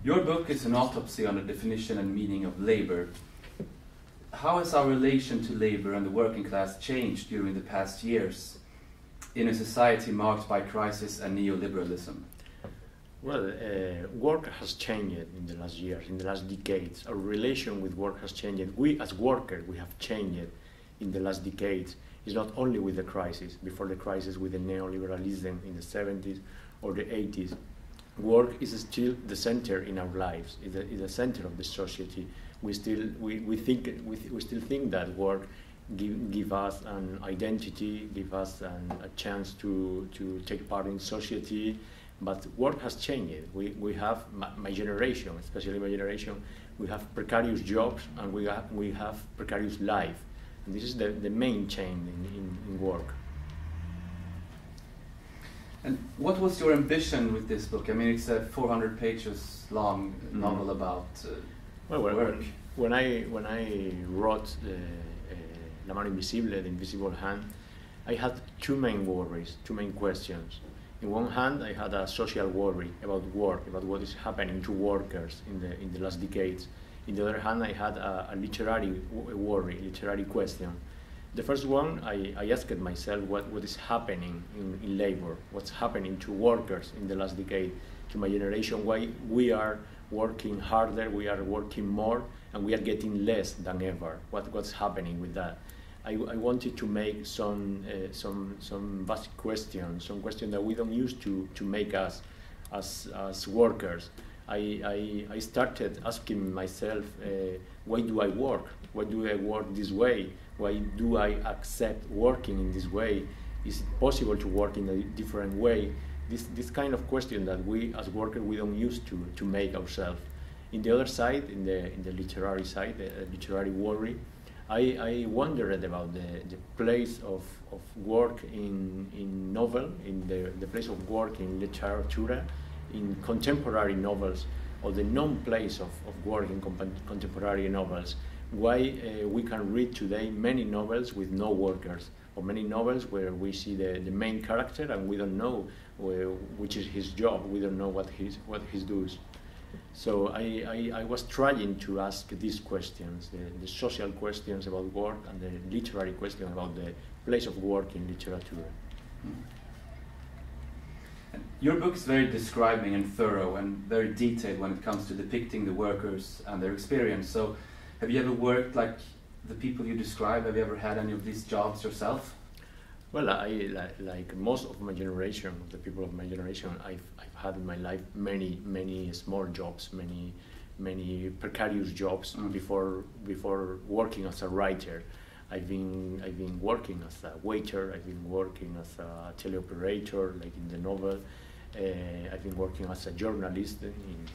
Your book is an autopsy on the definition and meaning of labor. How has our relation to labor and the working class changed during the past years in a society marked by crisis and neoliberalism? Well, work has changed in the last years, in the last decades. Our relation with work has changed. We as workers, we have changed in the last decades. It's not only with the crisis. Before the crisis, with the neoliberalism in the 70s or the 80s, work is still the center in our lives. It's the center of the society. We still think that work give us an identity, give us a chance to take part in society. But work has changed. We have my generation, especially my generation. We have precarious jobs and we have precarious life. And this is the main change in work. And what was your ambition with this book? I mean, it's a 400 pages long novel about work. When I wrote La mano invisible, the invisible hand, I had two main worries, two main questions. In one hand, I had a social worry about work, about what is happening to workers in the last decades. In the other hand, I had a literary worry, literary question. The first one, I asked myself what is happening in labor, what's happening to workers in the last decade, to my generation, why we are working harder, we are working more, and we are getting less than ever. What's happening with that? I wanted to make some basic questions, some questions that we don't use to make us as workers. I started asking myself, why do I work? Why do I work this way? Why do I accept working in this way? Is it possible to work in a different way? This kind of question that we as workers we don't use to make ourselves. In the other side, in the literary side, the literary worry, I wondered about the place of work in novel, in the place of work in literature, in contemporary novels, or the non-place of work in contemporary novels. Why we can read today many novels with no workers, or many novels where we see the main character and we don't know which is his job, we don't know what he does. So I was trying to ask these questions, the social questions about work and the literary question about the place of work in literature. And your book is very describing and thorough and very detailed when it comes to depicting the workers and their experience. So have you ever worked like the people you describe? Have you ever had any of these jobs yourself? Well, like most of my generation, the people of my generation, I've had in my life many small jobs, many precarious jobs before working as a writer. I've been working as a waiter. I've been working as a teleoperator, like in the novel. I've been working as a journalist in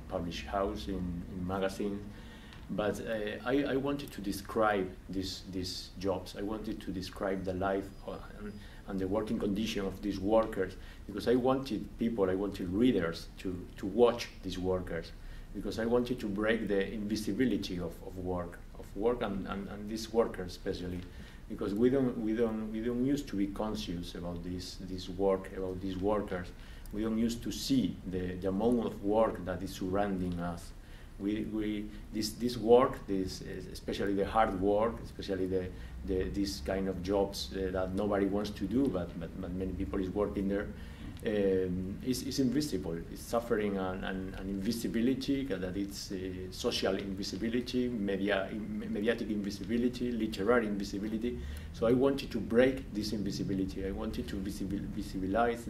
published house, in magazines. But I wanted to describe these jobs. I wanted to describe the life and the working condition of these workers, because I wanted readers to watch these workers, because I wanted to break the invisibility of work and these workers especially, because we don't used to be conscious about this work, about these workers. We don't used to see the amount of work that is surrounding us. This work, especially the hard work, especially this kind of jobs that nobody wants to do, but many people is working there, is invisible. It's suffering an invisibility, that it's social invisibility, mediatic invisibility, literary invisibility. So I wanted to break this invisibility. I wanted to visibilize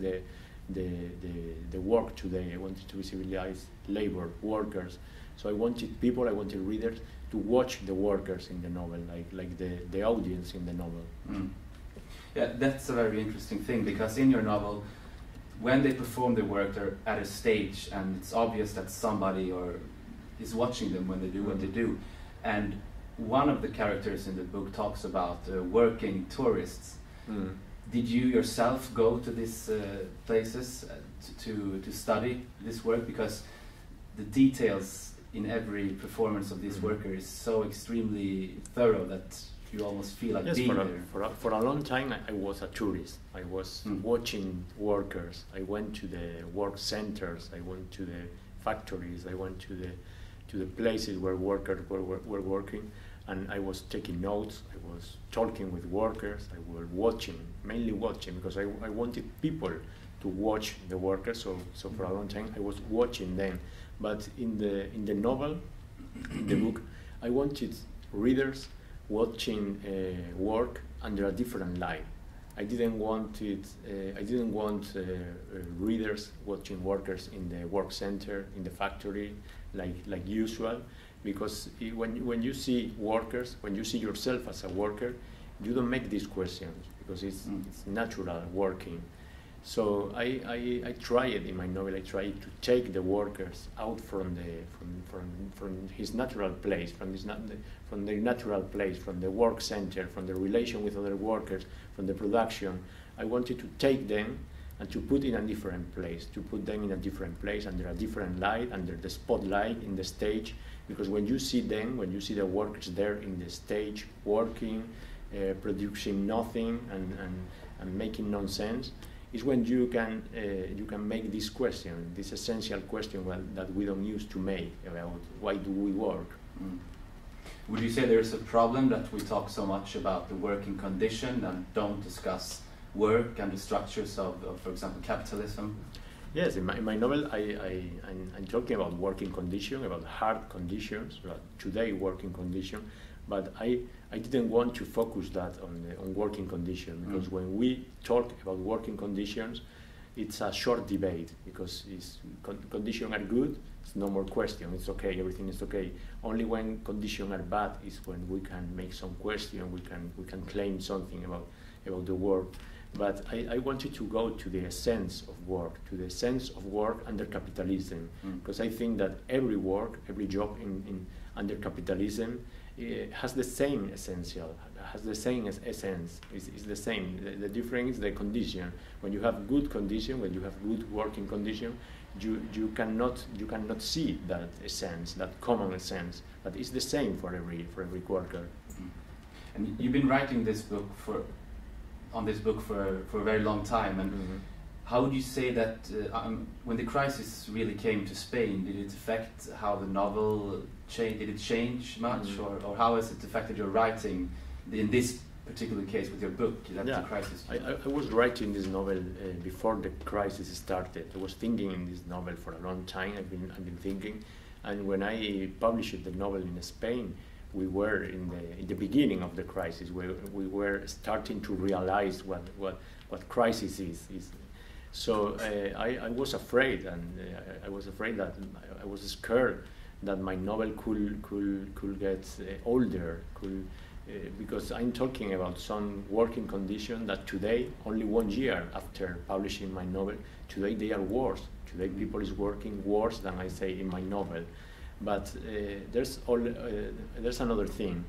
the work today. I wanted to visibilize labor, workers. So I wanted readers to watch the workers in the novel, like the audience in the novel. Yeah, that's a very interesting thing, because in your novel, when they perform their work, they're at a stage, and it's obvious that somebody is watching them when they do what they do. And one of the characters in the book talks about working tourists. Did you yourself go to these places to study this work? Because the details in every performance of this worker is so extremely thorough that you almost feel like Yes, being there. For a long time I was a tourist. I was watching workers. I went to the work centers. I went to the factories. I went to the places where workers were working, and I was taking notes. I was talking with workers. I was watching, mainly watching, because I wanted people to watch the workers. So for a long time I was watching them. But in the novel, in the book, I wanted readers watching work under a different light. I didn't want readers watching workers in the work center, in the factory, like usual, because when you see workers, when you see yourself as a worker, you don't make these questions because it's natural working. So I tried in my novel. I tried to take the workers out from his natural place, from their natural place, from the work center, from the relation with other workers, from the production. I wanted to take them and to put in a different place, to put them in a different place under a different light, under the spotlight in the stage. Because when you see them, when you see the workers there in the stage working, producing nothing and making nonsense, is when you can make this question, this essential question that we don't use to make about why do we work. Would you say there's a problem that we talk so much about the working condition and don't discuss work and the structures of for example, capitalism? Yes, in my novel I'm talking about working condition, about hard conditions, about today working condition, but I didn't want to focus that on working conditions, because when we talk about working conditions, it's a short debate, because conditions are good, it's no more question, it's okay, everything is okay. Only when conditions are bad is when we can make some question, we can claim something about the work. But I wanted to go to the essence of work, to the sense of work under capitalism, because I think that every work, every job under capitalism has the same essential, has the same essence. It's the same. The difference is the condition. When you have good condition, when you have good working condition, you cannot see that essence, that common essence. But it's the same for every worker. And you've been writing this book on this book for a very long time, and how would you say that when the crisis really came to Spain, did it affect how the novel changed? Did it change much, or how has it affected your writing in this particular case with your book? The crisis. I was writing this novel before the crisis started. I was thinking in this novel for a long time. I've been thinking, and when I published the novel in Spain, we were in the beginning of the crisis. We were starting to realize what crisis is. So I was afraid, and I was afraid that I was scared that my novel could get older, because I'm talking about some working condition that today, only 1 year after publishing my novel, today they are worse. Today people is working worse than I say in my novel. But there's another thing.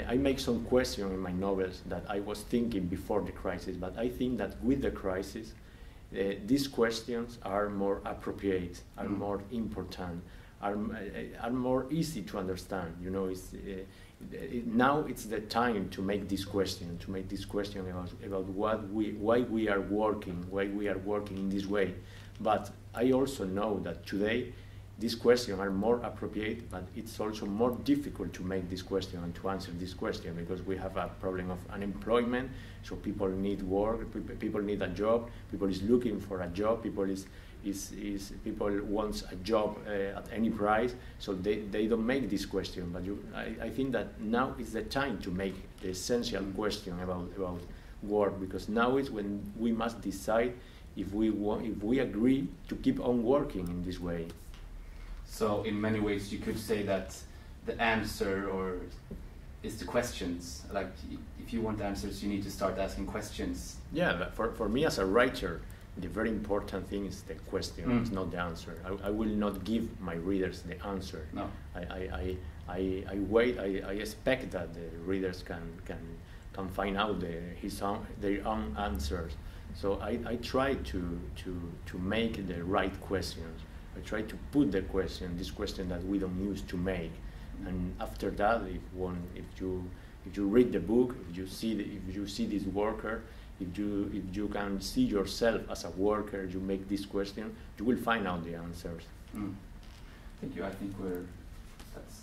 I make some questions in my novels that I was thinking before the crisis, but I think that with the crisis, these questions are more appropriate, are more important, are more easy to understand. You know, now it's the time to make this question, about why we are working in this way. But I also know that today these questions are more appropriate, but it's also more difficult to make this question and to answer this question, because we have a problem of unemployment. So people need work, people need a job, people is looking for a job, people wants a job at any price. So they don't make this question. But I think that now is the time to make the essential question about work, because now is when we must decide if we agree to keep on working in this way. So in many ways you could say that the answer is the questions. Like if you want answers, you need to start asking questions. Yeah, but for me as a writer, the very important thing is the question, it's not the answer. I will not give my readers the answer. No. I wait, I expect that the readers can find out their own answers. So I try to make the right questions. I try to put this question that we don't use to make, and after that, if If you read the book, if you see this worker, if you can see yourself as a worker, you make this question, you will find out the answers. Thank you. I think that's